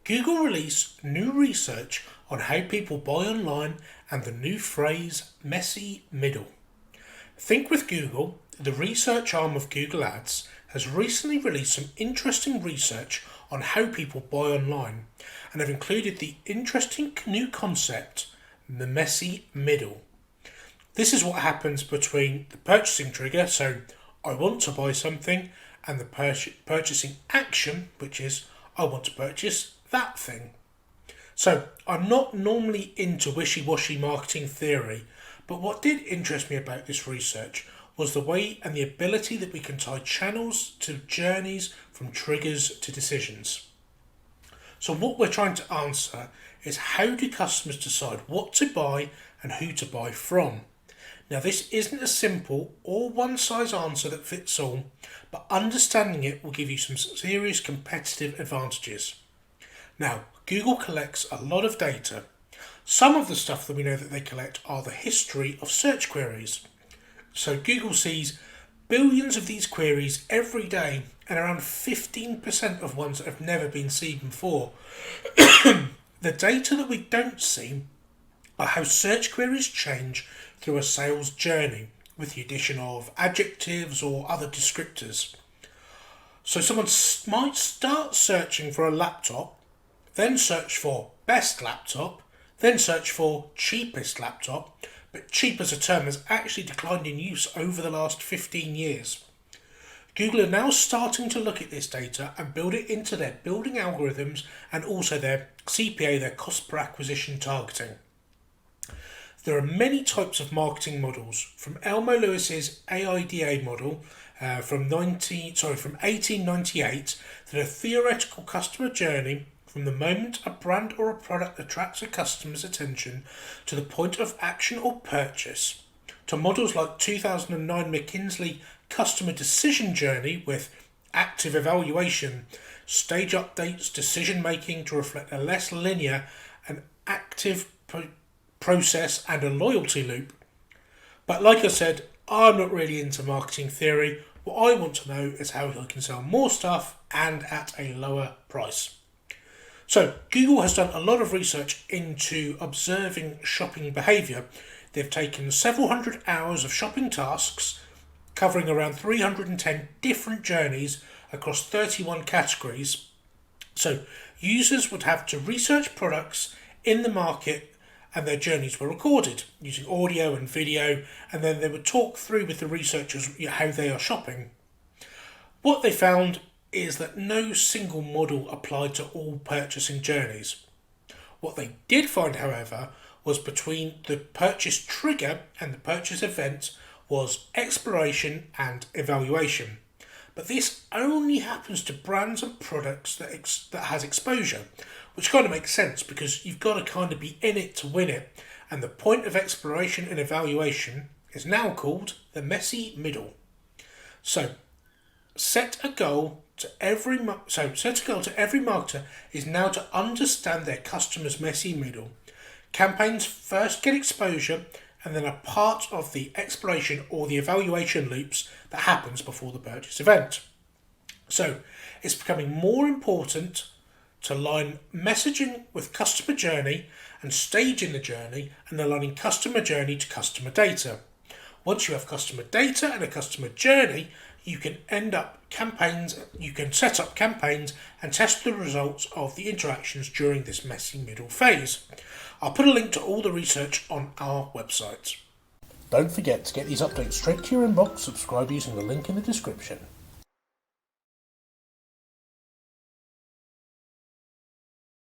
Google released new research on how people buy online and the new phrase messy middle. Think with Google, the research arm of Google Ads, has recently released some interesting research on how people buy online and have included the interesting new concept, the messy middle. This is what happens between the purchasing trigger, so I want to buy something, and the purchasing action, which is I want to purchase that thing. So I'm not normally into wishy-washy marketing theory, but what did interest me about this research was the way and the ability that we can tie channels to journeys from triggers to decisions. So what we're trying to answer is, how do customers decide what to buy and who to buy from? Now, this isn't a simple or one-size answer that fits all, but understanding it will give you some serious competitive advantages. Now, Google collects a lot of data. Some of the stuff that we know that they collect are the history of search queries. So Google sees billions of these queries every day, and around 15% of ones that have never been seen before. The data that we don't see are how search queries change through a sales journey with the addition of adjectives or other descriptors. So someone might start searching for a laptop, then search for best laptop, then search for cheapest laptop, but cheap as a term has actually declined in use over the last 15 years. Google are now starting to look at this data and build it into their building algorithms and also their CPA, their cost per acquisition targeting. There are many types of marketing models, from Elmo Lewis's AIDA model from 1898, to the theoretical customer journey from the moment a brand or a product attracts a customer's attention to the point of action or purchase, to models like 2009 McKinsey customer decision journey with active evaluation, stage updates, decision making to reflect a less linear and active process, and a loyalty loop. But like I said, I'm not really into marketing theory. What I want to know is how I can sell more stuff and at a lower price. So Google has done a lot of research into observing shopping behaviour. They've taken several hundred hours of shopping tasks covering around 310 different journeys across 31 categories. So users would have to research products in the market, and their journeys were recorded using audio and video, and then they would talk through with the researchers how they are shopping. What they found is that no single model applied to all purchasing journeys. What they did find, however, was between the purchase trigger and the purchase event was exploration and evaluation. But this only happens to brands and products that has exposure, which kind of makes sense because you've got to kind of be in it to win it. And the point of exploration and evaluation is now called the messy middle. So set a goal to every marketer is now to understand their customer's messy middle. Campaigns first get exposure and then are part of the exploration or the evaluation loops that happens before the purchase event. So it's becoming more important to align messaging with customer journey and staging the journey and aligning customer journey to customer data. Once you have customer data and a customer journey, you can set up campaigns and test the results of the interactions during this messy middle phase. I'll put a link to all the research on our website. Don't forget to get these updates straight to your inbox. Subscribe using the link in the description.